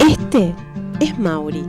Este es Mauri.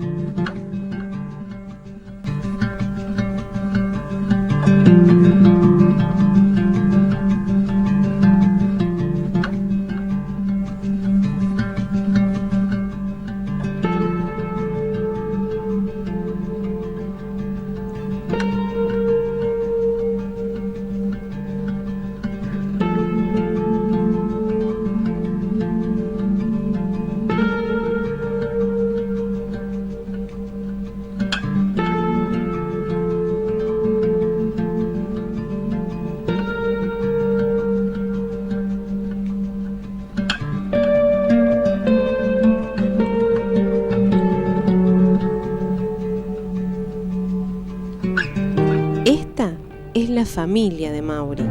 Esta es la familia de Mauri.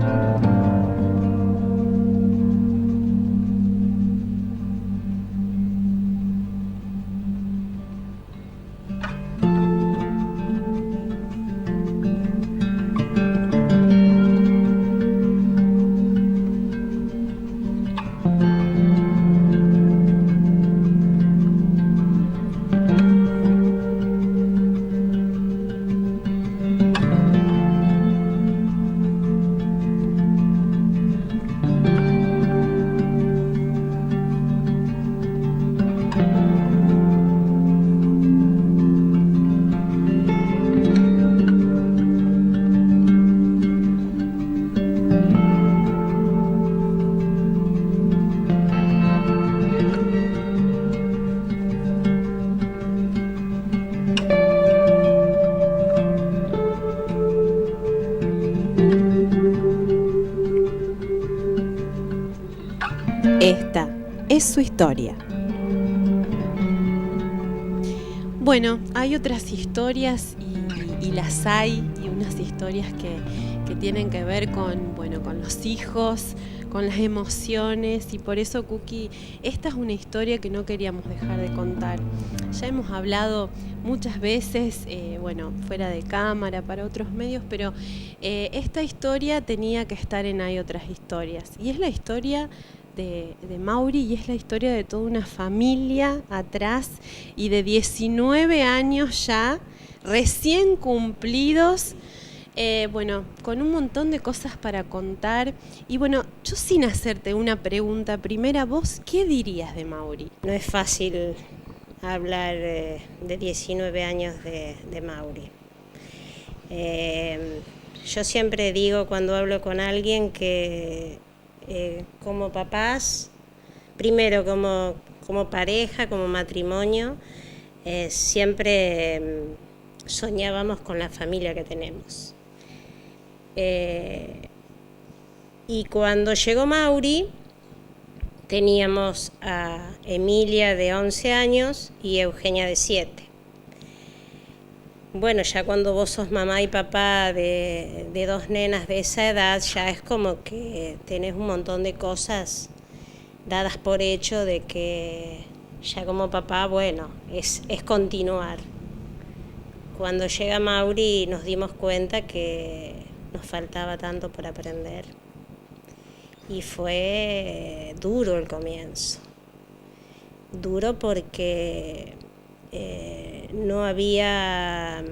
Esta es su historia. Bueno, hay otras historias y las hay, y unas historias que tienen que ver con los hijos, con las emociones, y por eso, Cookie, esta es una historia que no queríamos dejar de contar. Ya hemos hablado muchas veces, fuera de cámara, para otros medios, pero esta historia tenía que estar en Hay Otras Historias, y es la historia de Mauri, y es la historia de toda una familia atrás, y de 19 años ya, recién cumplidos, con un montón de cosas para contar. Y bueno, yo sin hacerte una pregunta primera, ¿vos qué dirías de Mauri? No es fácil hablar de 19 años de Mauri. Yo siempre digo cuando hablo con alguien que como papás, primero como pareja, como matrimonio, siempre soñábamos con la familia que tenemos. Y cuando llegó Mauri, teníamos a Emilia de 11 años y Eugenia de 7. Bueno, ya cuando vos sos mamá y papá de dos nenas de esa edad, ya es como que tenés un montón de cosas dadas por hecho de que ya como papá, es continuar. Cuando llega Mauri nos dimos cuenta que nos faltaba tanto por aprender. Y fue duro el comienzo. Duro porque no había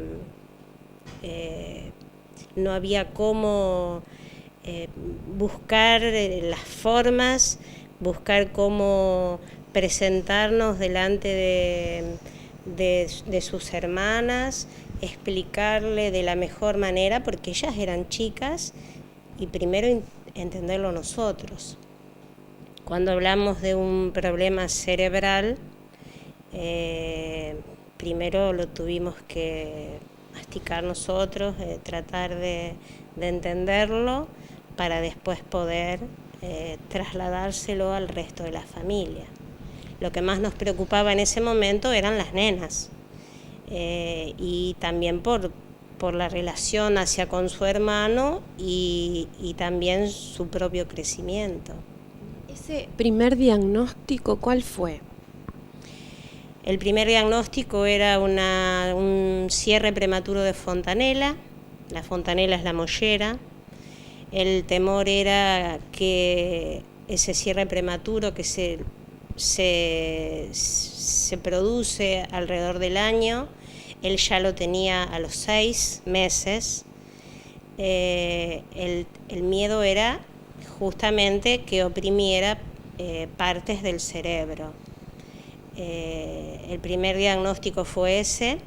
cómo buscar las formas, buscar cómo presentarnos delante de sus hermanas, explicarle de la mejor manera, porque ellas eran chicas, y primero entenderlo nosotros. Cuando hablamos de un problema cerebral, primero lo tuvimos que masticar nosotros, tratar de entenderlo, para después poder trasladárselo al resto de la familia. Lo que más nos preocupaba en ese momento eran las nenas, y también por la relación hacia con su hermano y también su propio crecimiento. ¿Ese primer diagnóstico cuál fue? El primer diagnóstico era un cierre prematuro de fontanela. La fontanela es la mollera. El temor era que ese cierre prematuro, que se se produce alrededor del año. Él ya lo tenía a los 6 meses. El miedo era justamente que oprimiera partes del cerebro. El primer diagnóstico fue ese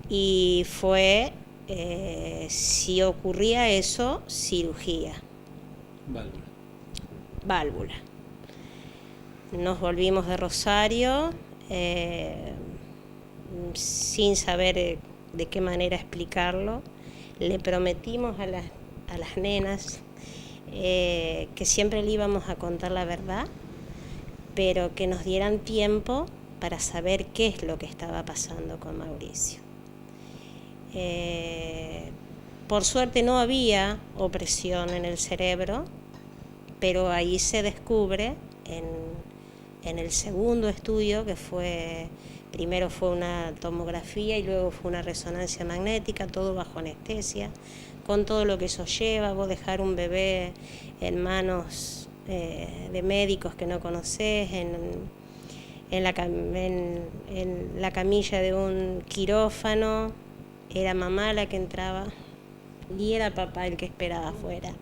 y fue, si ocurría eso, cirugía. Válvula. Nos volvimos de Rosario sin saber de qué manera explicarlo. Le prometimos a las nenas que siempre le íbamos a contar la verdad, pero que nos dieran tiempo para saber qué es lo que estaba pasando con Mauricio. Por suerte no había opresión en el cerebro, pero ahí se descubre en el segundo estudio, que primero fue una tomografía y luego fue una resonancia magnética, todo bajo anestesia, con todo lo que eso lleva, vos dejar un bebé en manos de médicos que no conocés, en la camilla de un quirófano, era mamá la que entraba y era papá el que esperaba afuera.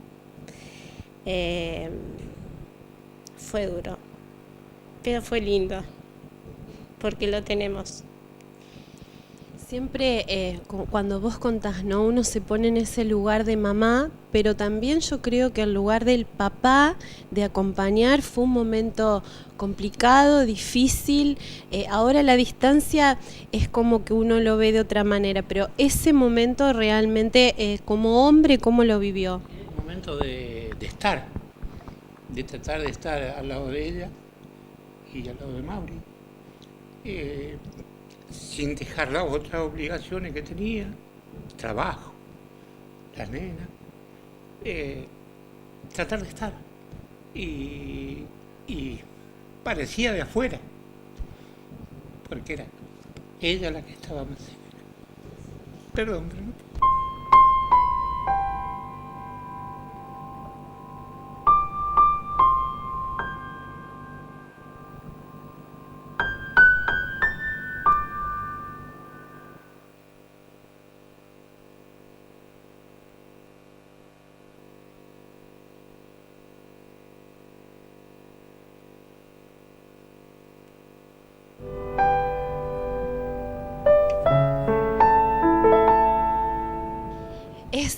Fue duro, pero fue lindo, porque lo tenemos. Siempre cuando vos contás, ¿no? Uno se pone en ese lugar de mamá, pero también yo creo que el lugar del papá, de acompañar, fue un momento complicado, difícil. Ahora la distancia es como que uno lo ve de otra manera, pero ese momento realmente, como hombre, ¿cómo lo vivió? Un momento de estar, de tratar de estar al lado de ella y al lado de Mauri. Sin dejar las otras obligaciones que tenía, trabajo, las nenas, tratar de estar. Y parecía de afuera, porque era ella la que estaba más cerca. Perdón, pero no.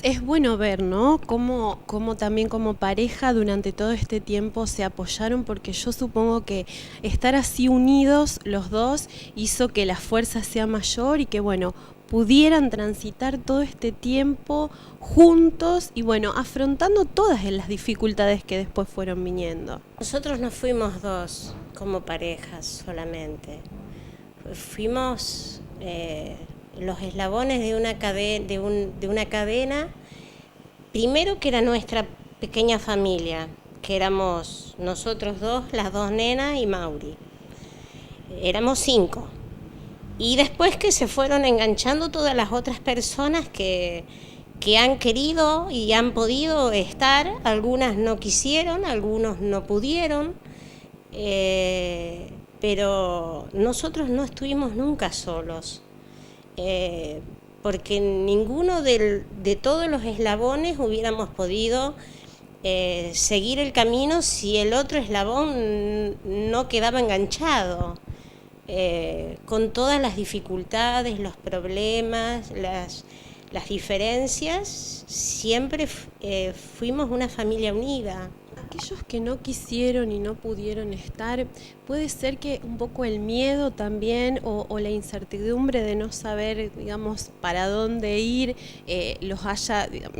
Es bueno ver, ¿no? Cómo también como pareja durante todo este tiempo se apoyaron, porque yo supongo que estar así unidos los dos hizo que la fuerza sea mayor y que, bueno, pudieran transitar todo este tiempo juntos y, bueno, afrontando todas las dificultades que después fueron viniendo. Nosotros no fuimos dos como parejas solamente, fuimos los eslabones de una cadena, primero que era nuestra pequeña familia, que éramos nosotros dos, las 2 nenas y Mauri. Éramos 5. Y después que se fueron enganchando todas las otras personas que han querido y han podido estar, algunas no quisieron, algunos no pudieron, pero nosotros no estuvimos nunca solos. Porque ninguno de todos los eslabones hubiéramos podido seguir el camino si el otro eslabón no quedaba enganchado, con todas las dificultades, los problemas, las diferencias. Siempre fuimos una familia unida. Aquellos que no quisieron y no pudieron estar, puede ser que un poco el miedo también o la incertidumbre de no saber, digamos, para dónde ir, los haya, digamos,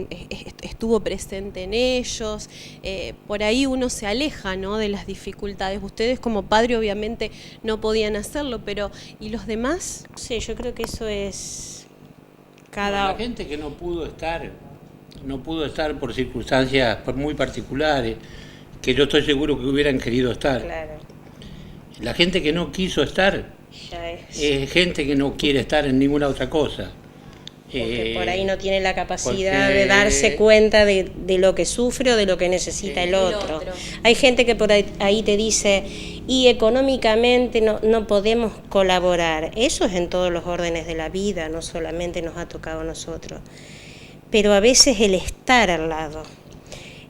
estuvo presente en ellos. Por ahí uno se aleja, ¿no?, de las dificultades. Ustedes como padre obviamente no podían hacerlo, pero ¿y los demás? Sí, yo creo que eso es La gente que no pudo estar por circunstancias muy particulares, que yo estoy seguro que hubieran querido estar. Claro. La gente que no quiso estar es gente que no quiere estar en ninguna otra cosa. Porque por ahí no tiene la capacidad de darse cuenta de lo que sufre o de lo que necesita el otro. Hay gente que por ahí te dice, y económicamente no podemos colaborar. Eso es en todos los órdenes de la vida, no solamente nos ha tocado a nosotros. Pero a veces el estar al lado,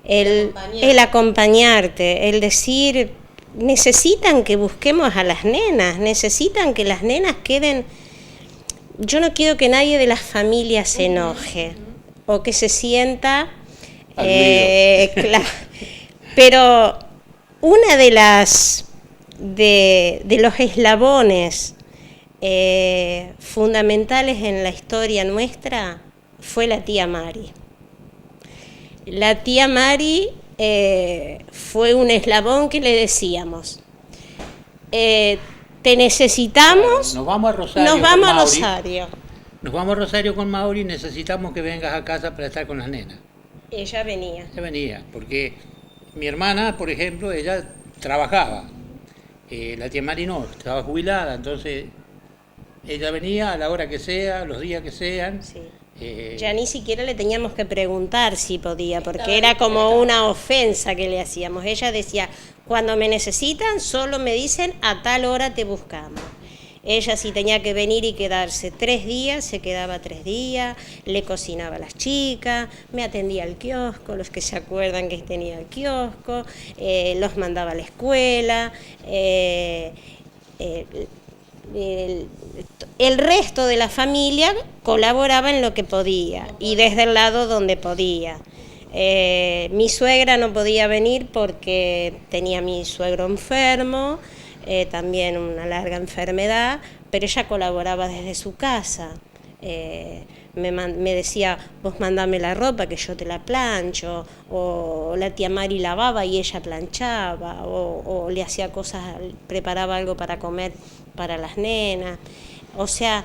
el acompañarte, el decir, necesitan que busquemos a las nenas, necesitan que las nenas queden. Yo no quiero que nadie de las familias se enoje o que se sienta claro, pero una de los eslabones fundamentales en la historia nuestra fue la tía Mari. La tía Mari fue un eslabón que le decíamos, te necesitamos, nos vamos a Rosario. Nos vamos a Rosario con Mauri, necesitamos que vengas a casa para estar con las nenas. Ella venía. Ella venía, porque mi hermana, por ejemplo, ella trabajaba. La tía Mari no, estaba jubilada, entonces ella venía a la hora que sea, los días que sean. Sí. Ya ni siquiera le teníamos que preguntar si podía, porque era como una ofensa que le hacíamos. Ella decía, cuando me necesitan, solo me dicen a tal hora te buscamos. Ella si tenía que venir y quedarse 3 días, se quedaba 3 días, le cocinaba a las chicas, me atendía al kiosco, los que se acuerdan que tenía el kiosco, los mandaba a la escuela, el resto de la familia colaboraba en lo que podía y desde el lado donde podía. Mi suegra no podía venir porque tenía a mi suegro enfermo, también una larga enfermedad, pero ella colaboraba desde su casa. Me decía, vos mandame la ropa que yo te la plancho, o la tía Mari lavaba y ella planchaba, o le hacía cosas, preparaba algo para comer para las nenas. O sea,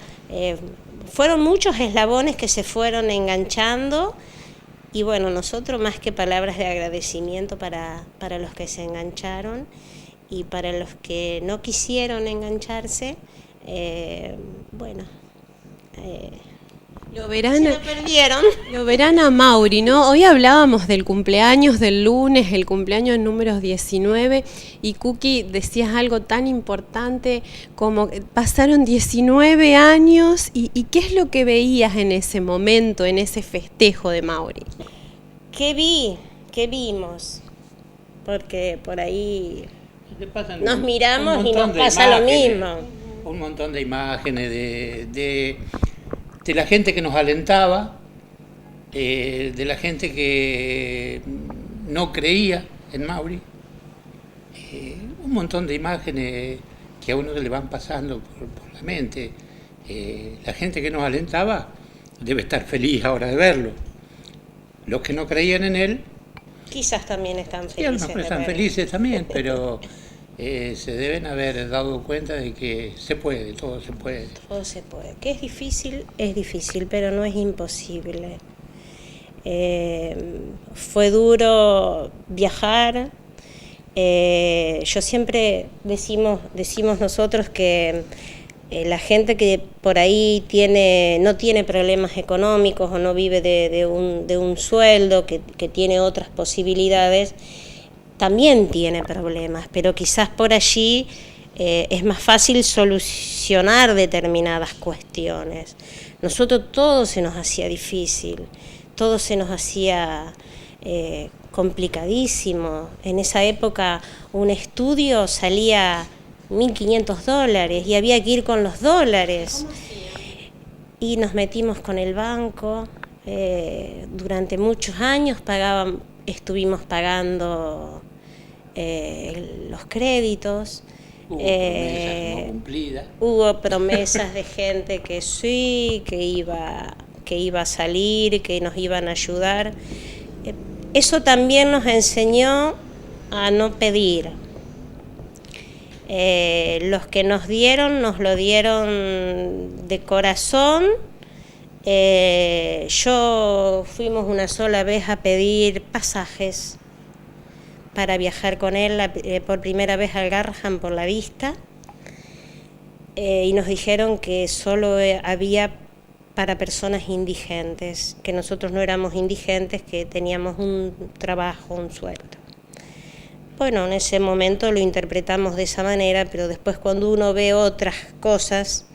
fueron muchos eslabones que se fueron enganchando y bueno, nosotros más que palabras de agradecimiento para los que se engancharon y para los que no quisieron engancharse, Lo verán, se lo perdieron. Lo verán a Mauri, ¿no? Hoy hablábamos del cumpleaños del lunes, el cumpleaños número 19, y Cookie decías algo tan importante como que pasaron 19 años, y ¿qué es lo que veías en ese momento, en ese festejo de Mauri? ¿Qué vimos? Porque por ahí nos miramos y nos pasa lo mismo. Un montón de imágenes de la gente que nos alentaba, de la gente que no creía en Mauri, un montón de imágenes que a uno le van pasando por la mente. La gente que nos alentaba debe estar feliz ahora de verlo. Los que no creían en él, quizás también están felices. Sí, a lo mejor están felices también, pero se deben haber dado cuenta de que se puede, todo se puede. Todo se puede. Que es difícil, pero no es imposible. Fue duro viajar. Yo siempre decimos nosotros que la gente que por ahí no tiene problemas económicos o no vive de un sueldo, que tiene otras posibilidades, también tiene problemas, pero quizás por allí es más fácil solucionar determinadas cuestiones. Nosotros todo se nos hacía difícil, todo se nos hacía complicadísimo. En esa época un estudio salía $1.500 y había que ir con los dólares. Y nos metimos con el banco, durante muchos años estuvimos pagando los créditos. Hubo promesas no cumplidas. Hubo promesas de gente que sí, que iba a salir, que nos iban a ayudar. Eso también nos enseñó a no pedir. Los que nos lo dieron de corazón. Yo fuimos una sola vez a pedir pasajes para viajar con él por primera vez al Garrahan por la vista, y nos dijeron que solo había para personas indigentes, que nosotros no éramos indigentes, que teníamos un trabajo, un sueldo. bueno, en ese momento lo interpretamos de esa manera, pero después cuando uno ve otras cosas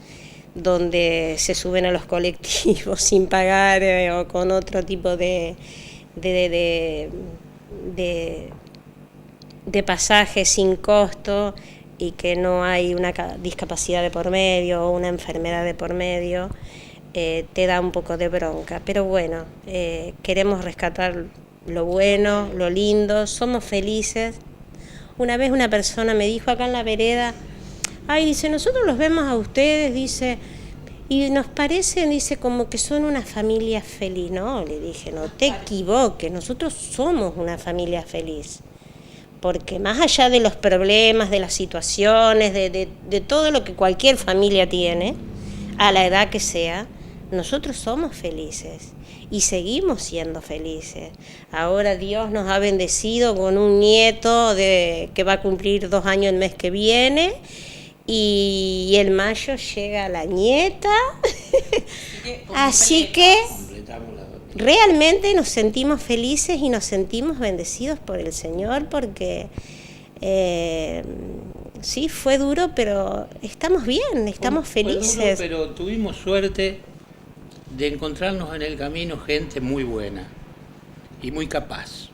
donde se suben a los colectivos sin pagar o con otro tipo de pasajes sin costo y que no hay una discapacidad de por medio o una enfermedad de por medio, te da un poco de bronca. Pero bueno, queremos rescatar lo bueno, lo lindo, somos felices. Una vez una persona me dijo acá en la vereda, ay, dice, nosotros los vemos a ustedes, dice, y nos parecen, dice, como que son una familia feliz. No, le dije, no te equivoques, nosotros somos una familia feliz. Porque más allá de los problemas, de las situaciones, de todo lo que cualquier familia tiene, a la edad que sea, nosotros somos felices y seguimos siendo felices. Ahora Dios nos ha bendecido con un nieto que va a cumplir 2 años el mes que viene, y en mayo llega la nieta. Así que realmente nos sentimos felices y nos sentimos bendecidos por el Señor, porque sí, fue duro, pero estamos bien, estamos felices. Fue duro, pero tuvimos suerte de encontrarnos en el camino gente muy buena y muy capaz.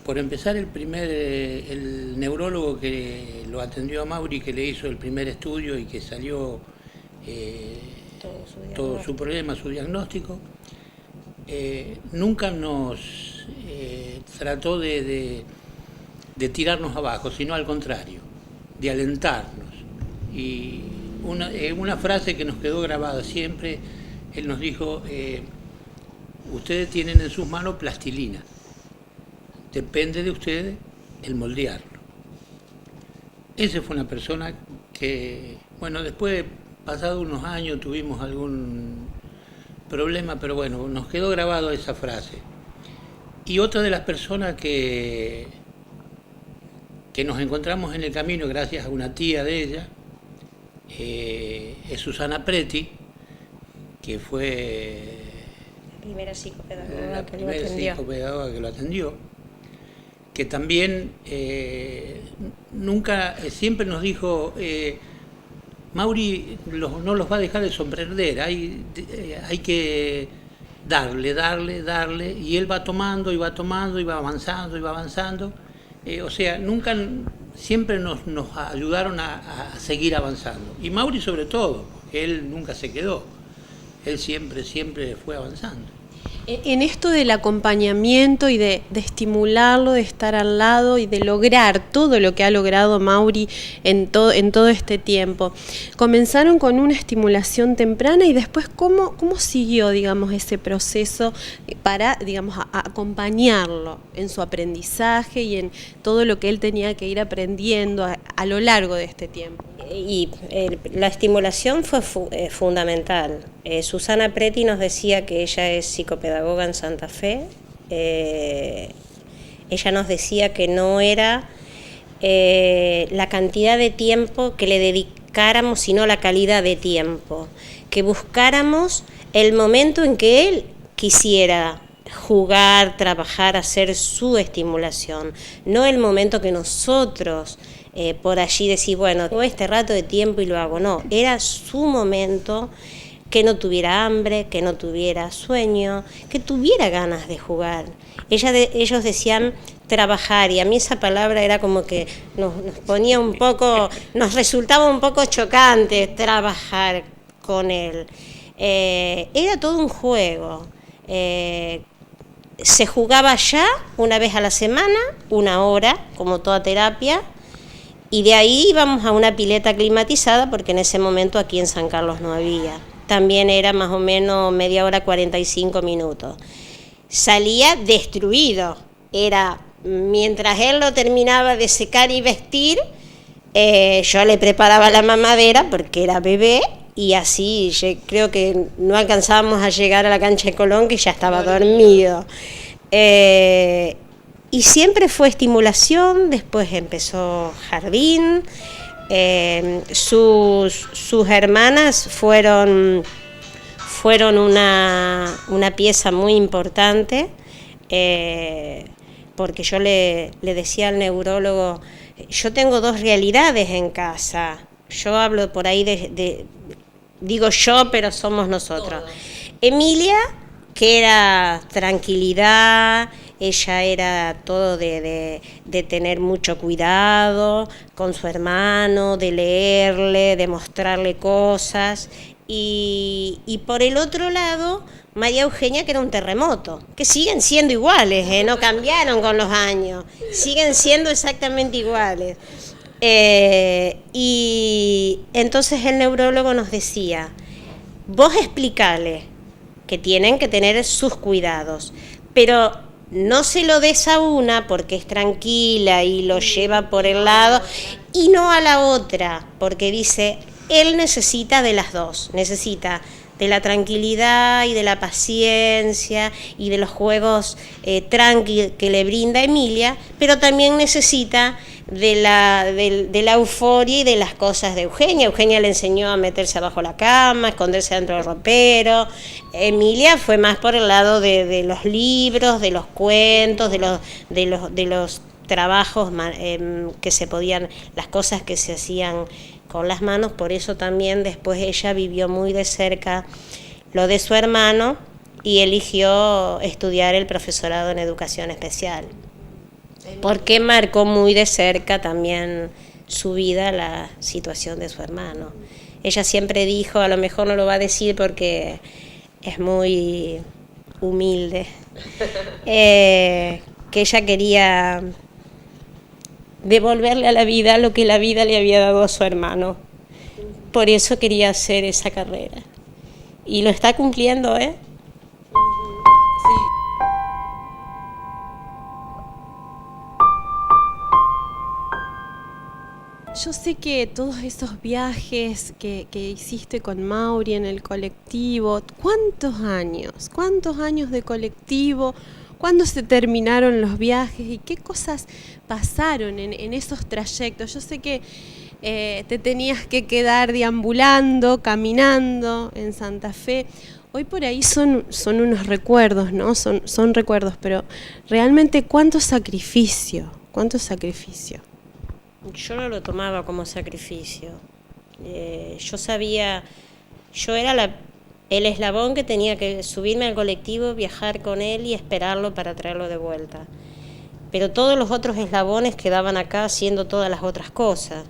Por empezar, el neurólogo que lo atendió a Mauri, que le hizo el primer estudio y que salió todo su problema, su diagnóstico, nunca nos trató de tirarnos abajo, sino al contrario, de alentarnos. Y una frase que nos quedó grabada siempre, él nos dijo, ustedes tienen en sus manos plastilina, depende de ustedes el moldearlo. Esa fue una persona que, bueno, después, pasado unos años, tuvimos algún problema, pero bueno, nos quedó grabado esa frase. Y otra de las personas que nos encontramos en el camino, gracias a una tía de ella, es Susana Preti, que fue la primera psicopedagoga que lo atendió, que también siempre nos dijo, Mauri no los va a dejar de sorprender, hay que darle, y él va tomando, y va avanzando, o sea, siempre nos ayudaron a seguir avanzando, y Mauri sobre todo, porque él nunca se quedó, él siempre fue avanzando. En esto del acompañamiento y de estimularlo, de estar al lado y de lograr todo lo que ha logrado Mauri en todo este tiempo, comenzaron con una estimulación temprana y después ¿cómo siguió, digamos, ese proceso para, digamos, acompañarlo en su aprendizaje y en todo lo que él tenía que ir aprendiendo a lo largo de este tiempo? Y la estimulación fue fundamental. Susana Preti nos decía que ella es psicopedagoga en Santa Fe. Ella nos decía que no era la cantidad de tiempo que le dedicáramos, sino la calidad de tiempo. Que buscáramos el momento en que él quisiera jugar, trabajar, hacer su estimulación, no el momento que nosotros por allí decir, bueno, tengo este rato de tiempo y lo hago. No, era su momento, que no tuviera hambre, que no tuviera sueño, que tuviera ganas de jugar. Ellos decían trabajar, y a mí esa palabra era como que nos ponía un poco, nos resultaba un poco chocante trabajar con él. Era todo un juego. Se jugaba ya una vez a la semana, 1 hora, como toda terapia, y de ahí íbamos a una pileta climatizada, porque en ese momento aquí en San Carlos no había. También era más o menos media hora, 45 minutos. Salía destruido. Era, mientras él lo terminaba de secar y vestir, yo le preparaba la mamadera, porque era bebé, y así creo que no alcanzábamos a llegar a la cancha de Colón, que ya estaba dormido. Y siempre fue estimulación, después empezó jardín, sus hermanas fueron una pieza muy importante, porque yo le decía al neurólogo, yo tengo dos realidades en casa. Yo hablo por ahí digo yo, pero somos nosotros. Todo. Emilia, que era tranquilidad, ella era todo de tener mucho cuidado con su hermano, de leerle, de mostrarle cosas. Y por el otro lado, María Eugenia, que era un terremoto, que siguen siendo iguales, no cambiaron con los años, siguen siendo exactamente iguales. Y entonces el neurólogo nos decía, vos explicale que tienen que tener sus cuidados, pero no se lo des a una porque es tranquila y lo lleva por el lado, y no a la otra, porque dice, él necesita de las dos, necesita de la tranquilidad y de la paciencia y de los juegos tranqui que le brinda Emilia, pero también necesita de la euforia y de las cosas de Eugenia. Eugenia le enseñó a meterse abajo la cama, a esconderse dentro del ropero. Emilia fue más por el lado de los libros, de los cuentos, de los trabajos que se podían, las cosas que se hacían con las manos. Por eso también después ella vivió muy de cerca lo de su hermano y eligió estudiar el profesorado en educación especial, porque marcó muy de cerca también su vida la situación de su hermano. Ella siempre dijo, a lo mejor no lo va a decir porque es muy humilde, que ella quería devolverle a la vida lo que la vida le había dado a su hermano. Por eso quería hacer esa carrera. Y lo está cumpliendo, ¿eh? Yo sé que todos esos viajes que hiciste con Mauri en el colectivo, ¿cuántos años de colectivo? ¿Cuándo se terminaron los viajes y qué cosas pasaron en esos trayectos? Yo sé que te tenías que quedar deambulando, caminando en Santa Fe. Hoy por ahí son unos recuerdos, ¿no? Son recuerdos, pero realmente ¿cuánto sacrificio? Yo no lo tomaba como sacrificio. Yo sabía, yo era el eslabón que tenía que subirme al colectivo, viajar con él y esperarlo para traerlo de vuelta. Pero todos los otros eslabones quedaban acá haciendo todas las otras cosas.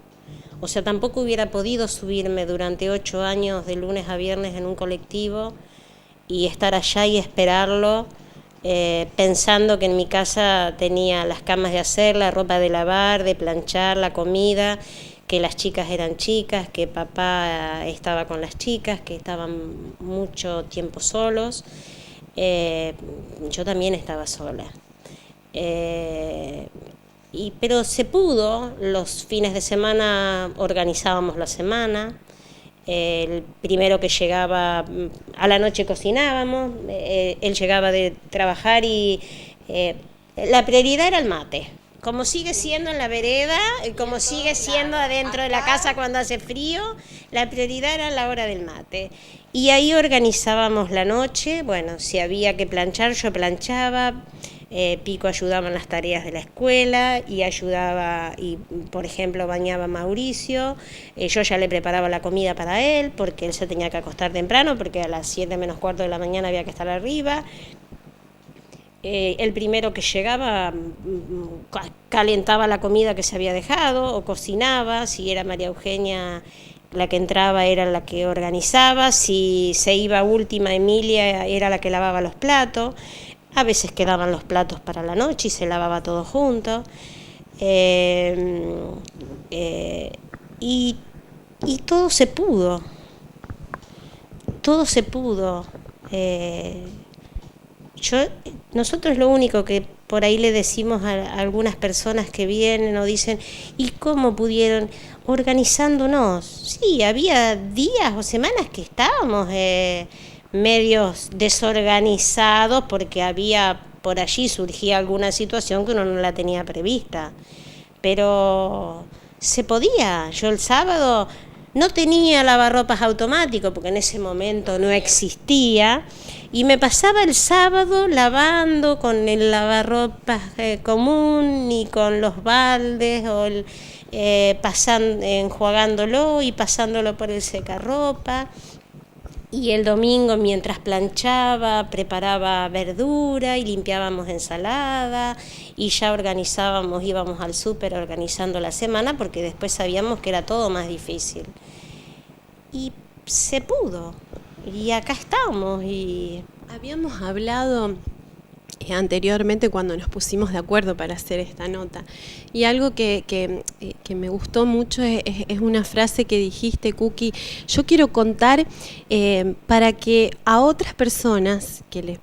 O sea, tampoco hubiera podido subirme durante 8 años de lunes a viernes en un colectivo y estar allá y esperarlo, pensando que en mi casa tenía las camas de hacer, la ropa de lavar, de planchar, la comida, que las chicas eran chicas, que papá estaba con las chicas, que estaban mucho tiempo solos. Yo también estaba sola. Pero se pudo, los fines de semana organizábamos la semana. El primero que llegaba, a la noche cocinábamos, él llegaba de trabajar y la prioridad era el mate. Como sigue siendo en la vereda, como sigue siendo adentro de la casa cuando hace frío, la prioridad era la hora del mate. Y ahí organizábamos la noche, bueno, si había que planchar, yo planchaba, Pico ayudaba en las tareas de la escuela y ayudaba, y por ejemplo bañaba a Mauricio, yo ya le preparaba la comida para él, porque él se tenía que acostar temprano, porque a las 7 menos cuarto de la mañana había que estar arriba. El primero que llegaba calentaba la comida que se había dejado o cocinaba. Si era María Eugenia la que entraba, era la que organizaba. Si se iba última, Emilia era la que lavaba los platos. A veces quedaban los platos para la noche y se lavaba todo junto. Y todo se pudo. Todo se pudo. Nosotros lo único que por ahí le decimos a algunas personas que vienen o dicen, ¿y cómo pudieron? Organizándonos. Sí, había días o semanas que estábamos medios desorganizados porque había por allí surgía alguna situación que uno no la tenía prevista. Pero se podía. Yo el sábado No tenía lavarropas automático porque en ese momento no existía, y me pasaba el sábado lavando con el lavarropas común y con los baldes o enjuagándolo y pasándolo por el secarropa. Y el domingo, mientras planchaba, preparaba verdura y limpiábamos ensalada, y ya íbamos al súper organizando la semana, porque después sabíamos que era todo más difícil. Y se pudo, y acá estamos. Habíamos hablado anteriormente cuando nos pusimos de acuerdo para hacer esta nota, y algo que me gustó mucho es una frase que dijiste, Cookie. Yo quiero contar para que a otras personas que les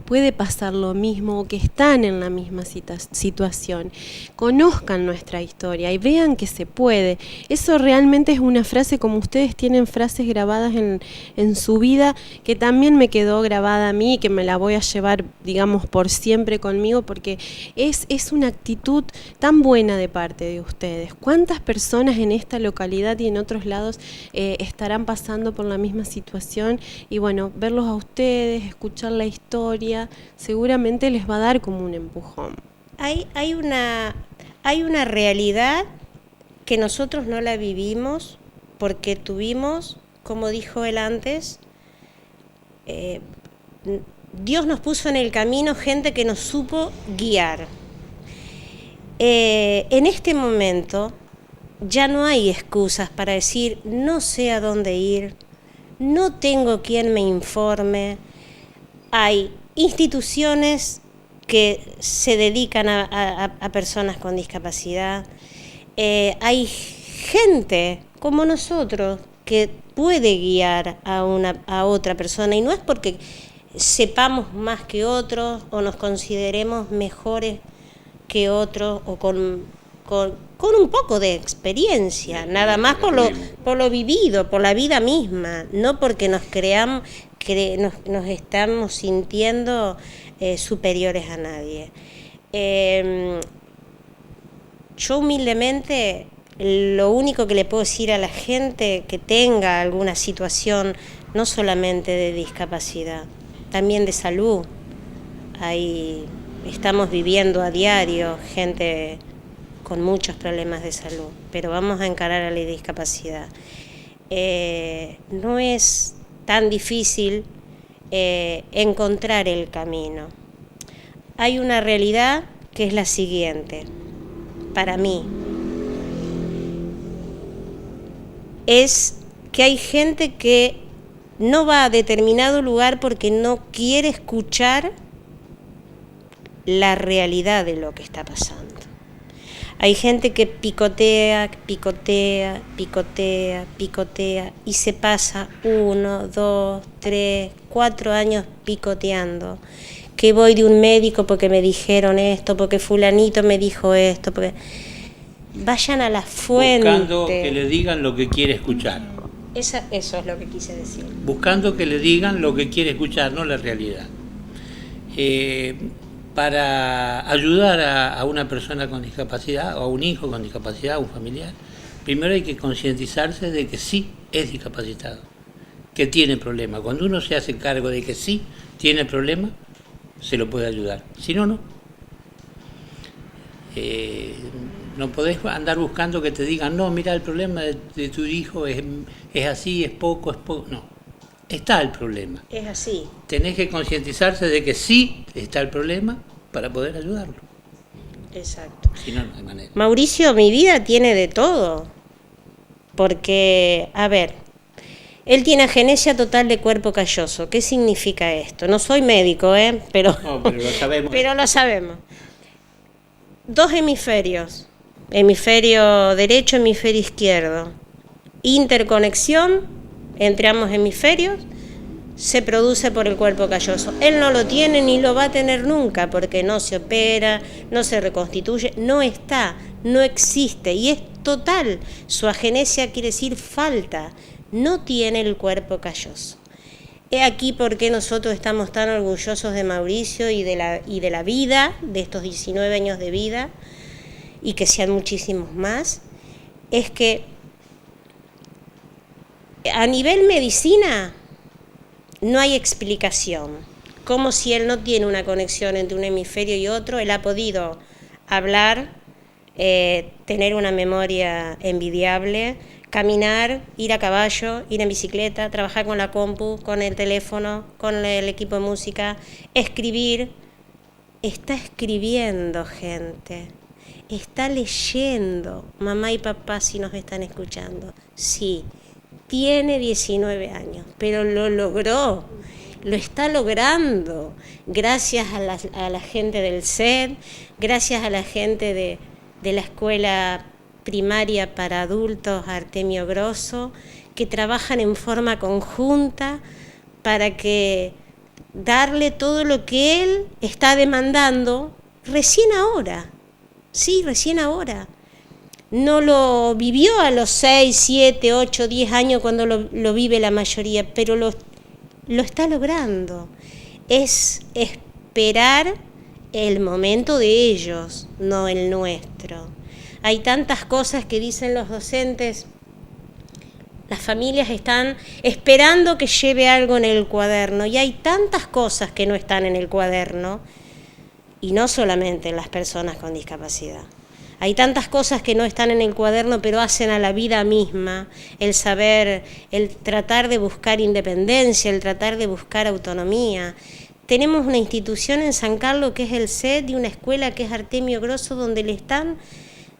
puede pasar lo mismo o que están en la misma situación conozcan nuestra historia y vean que se puede. Eso realmente es una frase, como ustedes tienen frases grabadas en su vida, que también me quedó grabada a mí y que me la voy a llevar, digamos, por siempre conmigo, porque es una actitud tan buena de parte de ustedes. ¿Cuántas personas en esta localidad y en otros lados estarán pasando por la misma situación? Y bueno, verlos a ustedes, escuchar la historia, seguramente les va a dar como un empujón. Hay una realidad que nosotros no la vivimos porque tuvimos, como dijo él antes, Dios nos puso en el camino gente que nos supo guiar. En este momento ya no hay excusas para decir no sé a dónde ir, no tengo quien me informe. Hay instituciones que se dedican a personas con discapacidad. Hay gente como nosotros que puede guiar a otra persona, y no es porque sepamos más que otros o nos consideremos mejores que otros o con un poco de experiencia, nada más por lo vivido, por la vida misma, no porque nos creamos que nos estamos sintiendo superiores a nadie. Yo humildemente lo único que le puedo decir a la gente que tenga alguna situación, no solamente de discapacidad, también de salud, estamos viviendo a diario gente con muchos problemas de salud, pero vamos a encarar a la discapacidad. No es tan difícil encontrar el camino. Hay una realidad que es la siguiente, para mí, es que hay gente que no va a determinado lugar porque no quiere escuchar la realidad de lo que está pasando. Hay gente que picotea y se pasa 1, 2, 3, 4 años picoteando. Que voy de un médico porque me dijeron esto, porque fulanito me dijo esto, porque vayan a la fuente. Buscando que le digan lo que quiere escuchar. Eso es lo que quise decir. Buscando que le digan lo que quiere escuchar, no la realidad. Para ayudar a una persona con discapacidad, o a un hijo con discapacidad, a un familiar, primero hay que concientizarse de que sí es discapacitado, que tiene problema. Cuando uno se hace cargo de que sí tiene problema, se lo puede ayudar. Si no, no. No podés andar buscando que te digan, no, mira, el problema de tu hijo es así, es poco. No, está el problema. Es así. Tenés que concientizarse de que sí está el problema para poder ayudarlo. Exacto. Si no, no hay manera. Mauricio, mi vida tiene de todo. Porque, a ver, él tiene agenesia total de cuerpo calloso. ¿Qué significa esto? No soy médico, pero lo sabemos. Pero lo sabemos. 2 hemisferios. Hemisferio derecho, hemisferio izquierdo. Interconexión entre ambos hemisferios se produce por el cuerpo calloso. Él no lo tiene ni lo va a tener nunca porque no se opera, no se reconstituye, no está, no existe y es total. Su agenesia quiere decir falta, no tiene el cuerpo calloso. He aquí por qué nosotros estamos tan orgullosos de Mauricio y de la vida, de estos 19 años de vida, y que sean muchísimos más, es que A nivel medicina, no hay explicación. Como si él no tiene una conexión entre un hemisferio y otro, él ha podido hablar, tener una memoria envidiable, caminar, ir a caballo, ir en bicicleta, trabajar con la compu, con el teléfono, con el equipo de música, escribir. Está escribiendo, gente. Está leyendo. Mamá y papá, si nos están escuchando. Sí, tiene 19 años, pero lo logró. Lo está logrando. Gracias a la gente del SED, gracias a la gente de la escuela primaria para adultos Artemio Grosso, que trabajan en forma conjunta para que darle todo lo que él está demandando recién ahora. Sí, recién ahora. No lo vivió a los 6, 7, 8, 10 años cuando lo vive la mayoría, pero lo está logrando. Es esperar el momento de ellos, no el nuestro. Hay tantas cosas que dicen los docentes. Las familias están esperando que lleve algo en el cuaderno y hay tantas cosas que no están en el cuaderno, y no solamente las personas con discapacidad. Hay tantas cosas que no están en el cuaderno, pero hacen a la vida misma, el saber, el tratar de buscar independencia, el tratar de buscar autonomía. Tenemos una institución en San Carlos que es el SED y una escuela que es Artemio Grosso, donde le están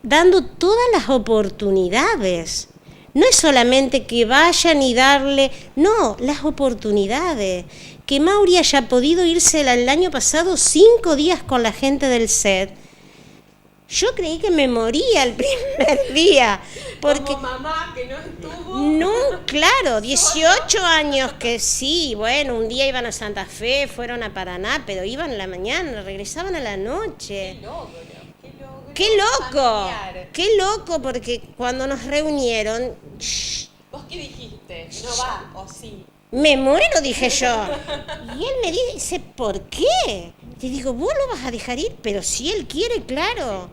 dando todas las oportunidades. No es solamente que vayan y darle, no, las oportunidades. Que Mauri haya podido irse el año pasado 5 días con la gente del SED. Yo creí que me moría el primer día. Porque como mamá que no estuvo. No, claro, 18 años que sí, bueno, un día iban a Santa Fe, fueron a Paraná, pero iban en la mañana, regresaban a la noche. ¡Qué loco! ¡Qué loco! Porque cuando nos reunieron... ¿Vos qué dijiste? ¿No va o sí? Me muero, dije yo. Y él me dice, ¿por qué? Le digo, vos lo vas a dejar ir, pero si él quiere, claro.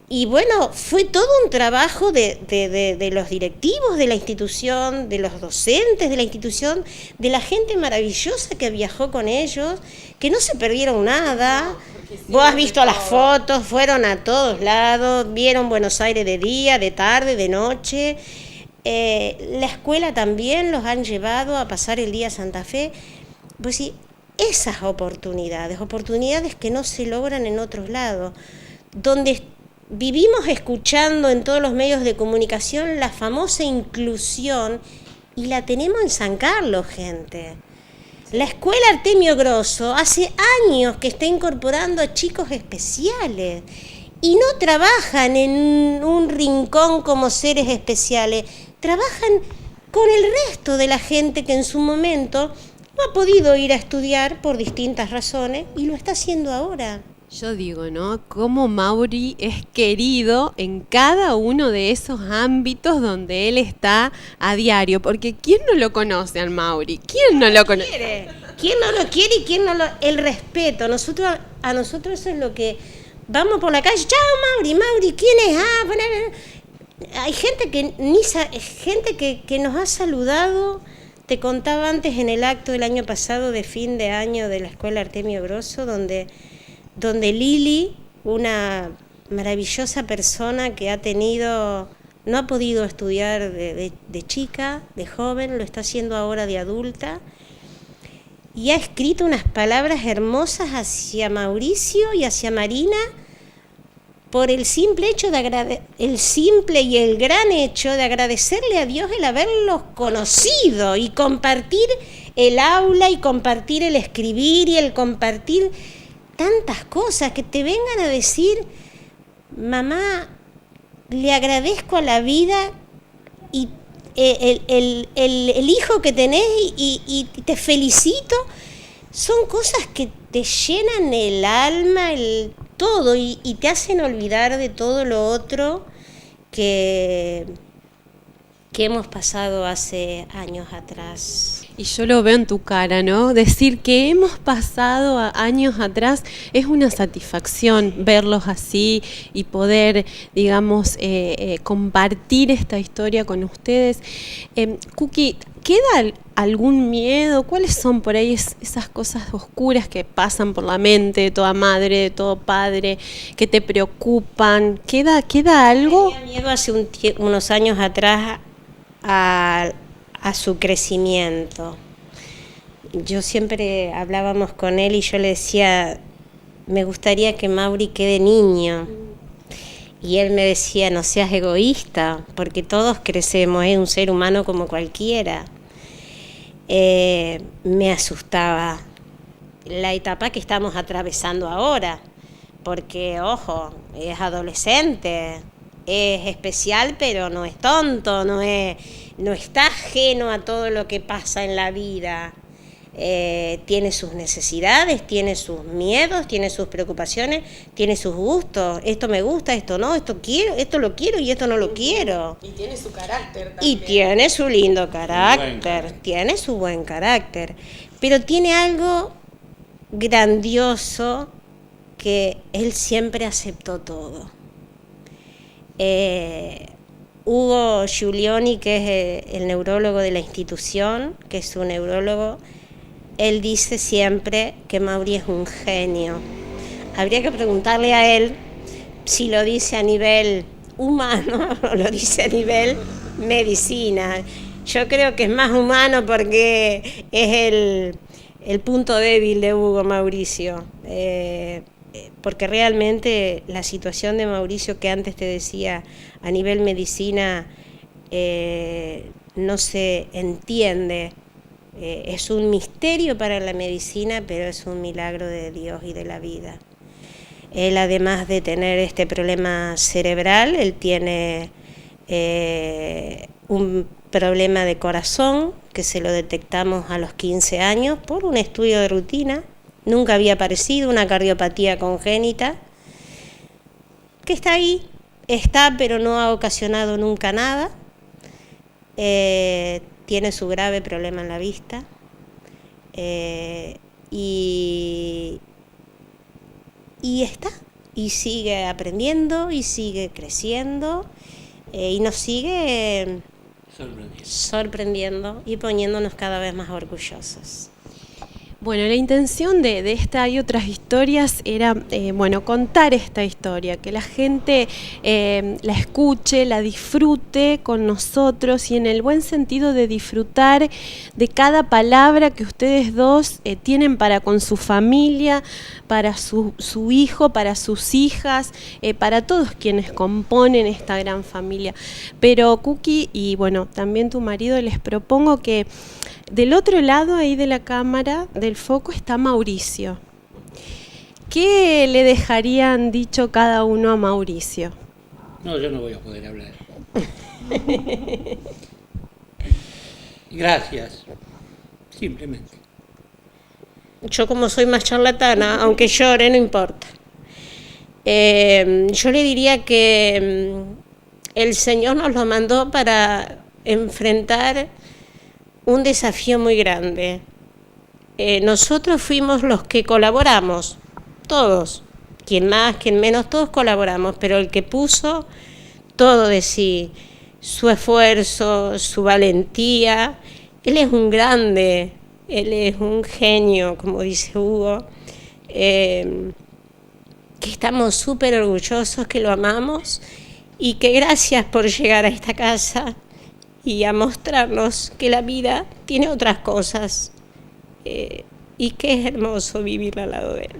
Y bueno, fue todo un trabajo de los directivos de la institución, de los docentes de la institución, de la gente maravillosa que viajó con ellos, que no se perdieron nada. Vos has visto las fotos, fueron a todos lados, vieron Buenos Aires de día, de tarde, de noche. La escuela también los han llevado a pasar el día a Santa Fe. Pues sí, esas oportunidades que no se logran en otros lados, donde vivimos escuchando en todos los medios de comunicación la famosa inclusión, y la tenemos en San Carlos, gente. La escuela Artemio Grosso hace años que está incorporando a chicos especiales y no trabajan en un rincón como seres especiales, trabajan con el resto de la gente que en su momento no ha podido ir a estudiar por distintas razones y lo está haciendo ahora. Yo digo, ¿no? Cómo Mauri es querido en cada uno de esos ámbitos donde él está a diario, porque ¿quién no lo conoce al Mauri? ¿Quién no lo conoce? ¿Quién no lo quiere y quién no lo...? El respeto. A nosotros eso es lo que... Vamos por la calle, chao Mauri, ¿quién es? Ah, bueno, hay gente que nos ha saludado. Te contaba antes en el acto del año pasado de fin de año de la escuela Artemio Grosso, donde Lili, una maravillosa persona que no ha podido estudiar de chica, de joven, lo está haciendo ahora de adulta, y ha escrito unas palabras hermosas hacia Mauricio y hacia Marina por el simple hecho el simple y el gran hecho de agradecerle a Dios el haberlos conocido y compartir el aula y compartir el escribir y el compartir tantas cosas, que te vengan a decir, mamá, le agradezco a la vida y el hijo que tenés y te felicito. Son cosas que te llenan el alma, todo, y te hacen olvidar de todo lo otro que hemos pasado hace años atrás. Y yo lo veo en tu cara, ¿no? Decir que hemos pasado años atrás es una satisfacción, verlos así y poder, digamos, compartir esta historia con ustedes. Kuki, ¿queda algún miedo? ¿Cuáles son por ahí esas cosas oscuras que pasan por la mente de toda madre, de todo padre, que te preocupan? ¿Queda algo? Tenía miedo hace unos años atrás a su crecimiento. Yo siempre hablábamos con él y yo le decía, me gustaría que Mauri quede niño. Y él me decía, no seas egoísta, porque todos crecemos, es un ser humano como cualquiera. Me asustaba la etapa que estamos atravesando ahora, porque, ojo, es adolescente, es especial, pero no es tonto, no está ajeno a todo lo que pasa en la vida. Tiene sus necesidades, tiene sus miedos, tiene sus preocupaciones, tiene sus gustos. Esto me gusta, esto no, esto lo quiero y esto no lo quiero. Y tiene su carácter también. Y tiene su lindo carácter, tiene su buen carácter. Pero tiene algo grandioso que él siempre aceptó todo. Hugo Giulioni, que es el neurólogo de la institución, que es un neurólogo, él dice siempre que Mauri es un genio. Habría que preguntarle a él si lo dice a nivel humano o lo dice a nivel medicina. Yo creo que es más humano porque es el punto débil de Hugo Mauricio. Porque realmente la situación de Mauricio, que antes te decía a nivel medicina, no se entiende. Es un misterio para la medicina, pero es un milagro de Dios y de la vida. Él, además de tener este problema cerebral, él tiene un problema de corazón que se lo detectamos a los 15 años por un estudio de rutina. Nunca había aparecido, una cardiopatía congénita, que está ahí, pero no ha ocasionado nunca nada. Tiene su grave problema en la vista y está, y sigue aprendiendo y sigue creciendo y nos sigue sorprendiendo y poniéndonos cada vez más orgullosos. Bueno, la intención de esta y otras historias era, contar esta historia, que la gente la escuche, la disfrute con nosotros y en el buen sentido de disfrutar de cada palabra que ustedes dos tienen para con su familia, para su hijo, para sus hijas, para todos quienes componen esta gran familia. Pero Cookie y también tu marido, les propongo que del otro lado ahí de la cámara, del foco, está Mauricio. ¿Qué le dejarían dicho cada uno a Mauricio? No, yo no voy a poder hablar. Gracias, simplemente. Yo, como soy más charlatana, aunque llore, no importa. Yo le diría que el Señor nos lo mandó para enfrentar un desafío muy grande. Nosotros fuimos los que colaboramos, todos, quien más, quien menos, todos colaboramos, pero el que puso todo de sí, su esfuerzo, su valentía, él es un grande, él es un genio, como dice Hugo, que estamos súper orgullosos, que lo amamos y que gracias por llegar a esta casa y a mostrarnos que la vida tiene otras cosas y que es hermoso vivirla al lado de él.